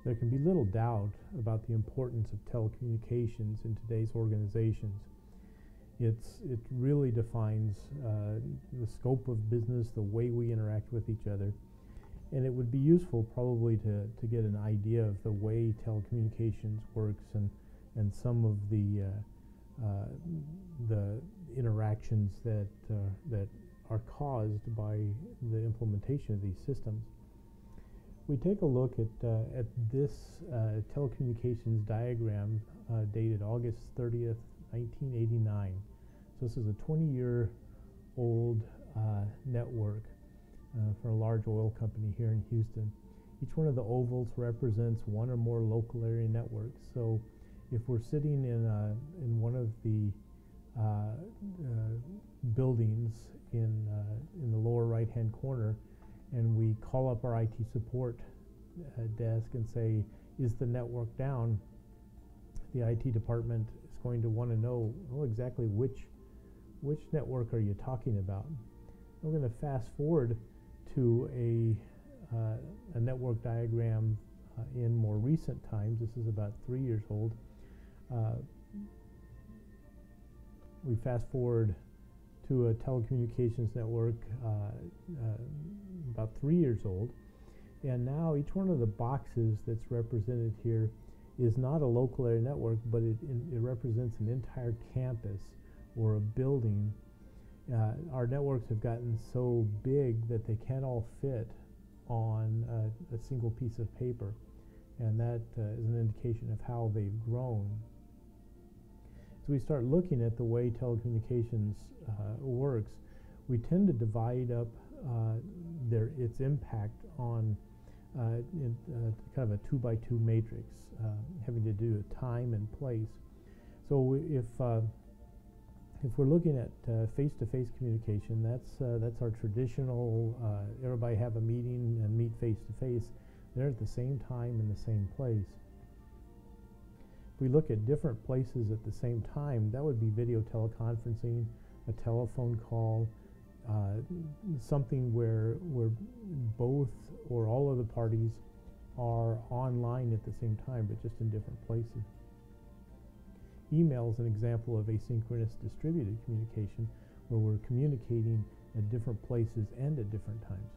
There can be little doubt about the importance of telecommunications in today's organizations. It really defines the scope of business, the way we interact with each other, and it would be useful probably to get an idea of the way telecommunications works and some of the interactions that are caused by the implementation of these systems. We take a look at this telecommunications diagram dated August 30th, 1989. So this is a 20-year-old network for a large oil company here in Houston. Each one of the ovals represents one or more local area networks. So if we're sitting in one of the buildings in the lower right-hand corner, and we call up our IT support desk and say, is the network down? The IT department is going to want to know, well, exactly which network are you talking about? We're going to fast forward to a network diagram in more recent times. This is about 3 years old. We fast forward to a telecommunications network about 3 years old, and now each one of the boxes that's represented here is not a local area network, but it represents an entire campus or a building. Our networks have gotten so big that they can't all fit on a single piece of paper, and that is an indication of how they've grown. So we start looking at the way telecommunications works. We tend to divide up its impact on kind of a 2-by-2 matrix, having to do with time and place. So if we're looking at face-to-face communication, that's our traditional. Everybody have a meeting and meet face-to-face. They're at the same time in the same place. If we look at different places at the same time, that would be video teleconferencing, a telephone call, something where both or all of the parties are online at the same time, but just in different places. Email is an example of asynchronous distributed communication, where we're communicating at different places and at different times.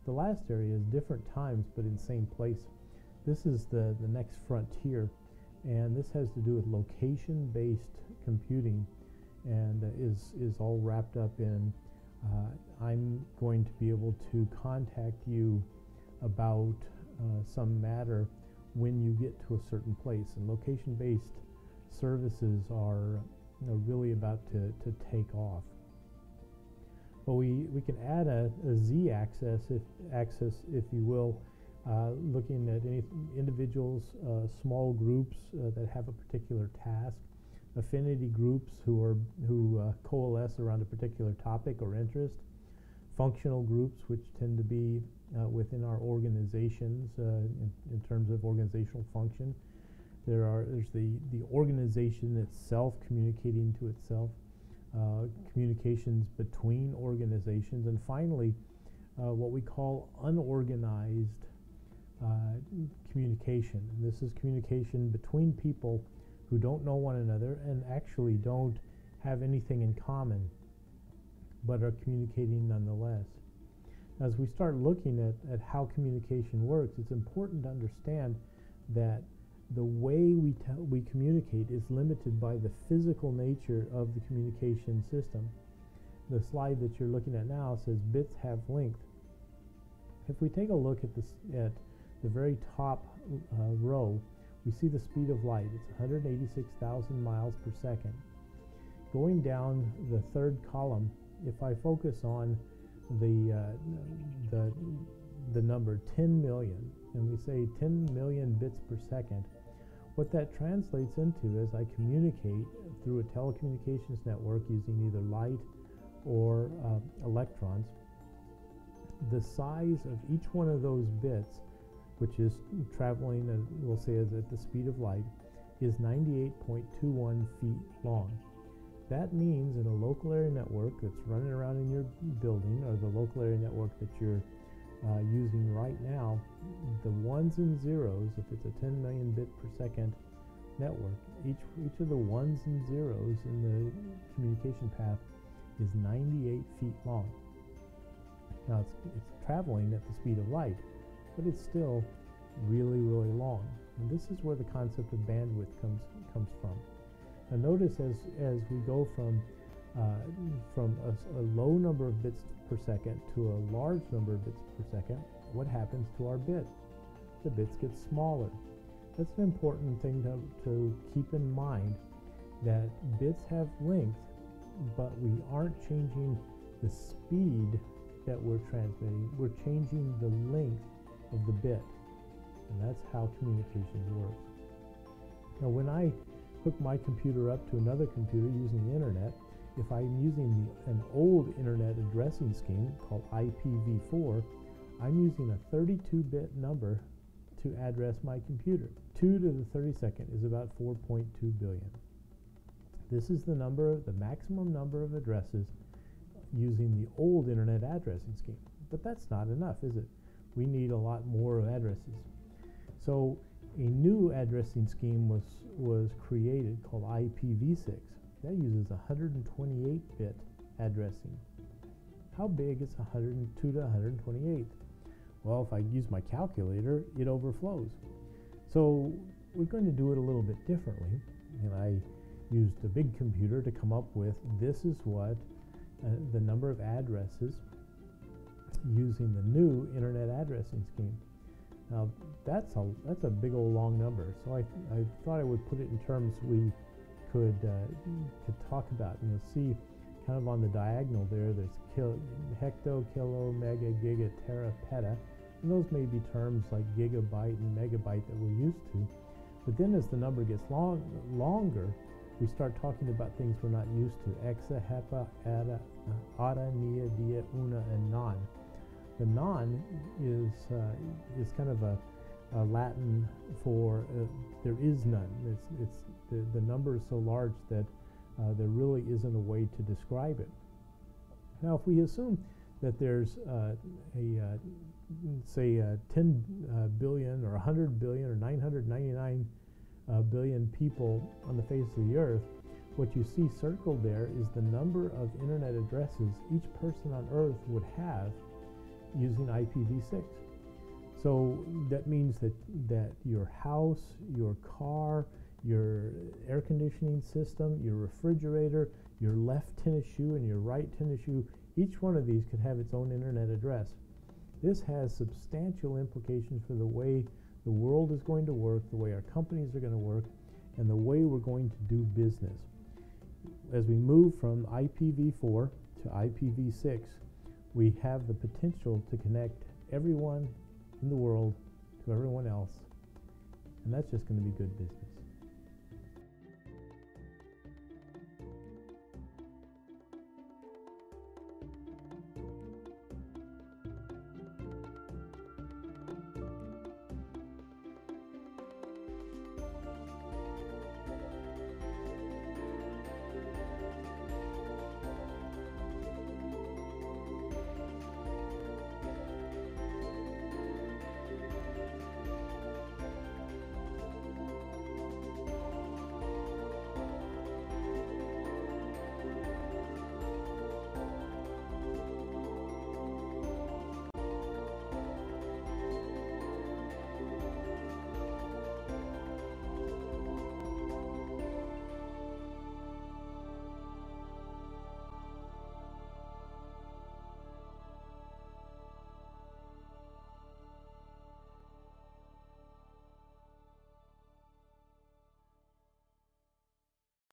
The last area is different times, but in same place. This is the next frontier, and this has to do with location-based computing, and is all wrapped up in I'm going to be able to contact you about some matter when you get to a certain place. And location-based services are really about to take off. But we can add a z-axis, if you will, looking at any individuals, small groups that have a particular task, affinity groups who coalesce around a particular topic or interest, functional groups which tend to be within our organizations in terms of organizational function. There's the organization itself communicating to itself, communications between organizations, and finally what we call unorganized communication. And this is communication between people who don't know one another and actually don't have anything in common, but are communicating nonetheless. As we start looking at how communication works, it's important to understand that the way we communicate is limited by the physical nature of the communication system. The slide that you're looking at now says bits have length. If we take a look at the very top row, we see the speed of light. It's 186,000 miles per second. Going down the third column, if I focus on the number 10 million, and we say 10 million bits per second, what that translates into is I communicate through a telecommunications network using either light or electrons. The size of each one of those bits, which is traveling, we'll say, at the speed of light, is 98.21 feet long. That means in a local area network that's running around in your building, or the local area network that you're using right now, the ones and zeros, if it's a 10 million bit per second network, each of the ones and zeros in the communication path is 98 feet long. Now it's traveling at the speed of light, but it's still really, really long. And this is where the concept of bandwidth comes from. Now notice as we go from a low number of bits per second to a large number of bits per second, what happens to our bit? The bits get smaller. That's an important thing to keep in mind, that bits have length, but we aren't changing the speed that we're transmitting. We're changing the length of the bit, and that's how communications works. Now when I hook my computer up to another computer using the internet, if I'm using an old internet addressing scheme called IPv4, I'm using a 32-bit number to address my computer. 2 to the 32nd is about 4.2 billion. This is the maximum number of addresses using the old internet addressing scheme. But that's not enough, is it? We need a lot more addresses. So a new addressing scheme was created called IPv6. That uses 128-bit addressing. How big is 102 to 128? Well, if I use my calculator, it overflows. So we're going to do it a little bit differently. And I used a big computer to come up with, this is what the number of addresses using the new internet addressing scheme. Now that's a big old long number. So I thought I would put it in terms we could talk about. And you'll see kind of on the diagonal there's hecto, kilo, mega, giga, tera, peta. And those may be terms like gigabyte and megabyte that we're used to. But then as the number gets longer, we start talking about things we're not used to. Exa, hepa, ada, nia, dia, una, and non. The non is kind of a Latin for there is none. The number is so large that there really isn't a way to describe it. Now, if we assume that there's say 10 billion or 100 billion or 999 billion people on the face of the earth, what you see circled there is the number of internet addresses each person on earth would have using IPv6. So that means that your house, your car, your air conditioning system, your refrigerator, your left tennis shoe and your right tennis shoe, each one of these could have its own internet address. This has substantial implications for the way the world is going to work, the way our companies are going to work, and the way we're going to do business. As we move from IPv4 to IPv6, we have the potential to connect everyone in the world to everyone else, and that's just going to be good business.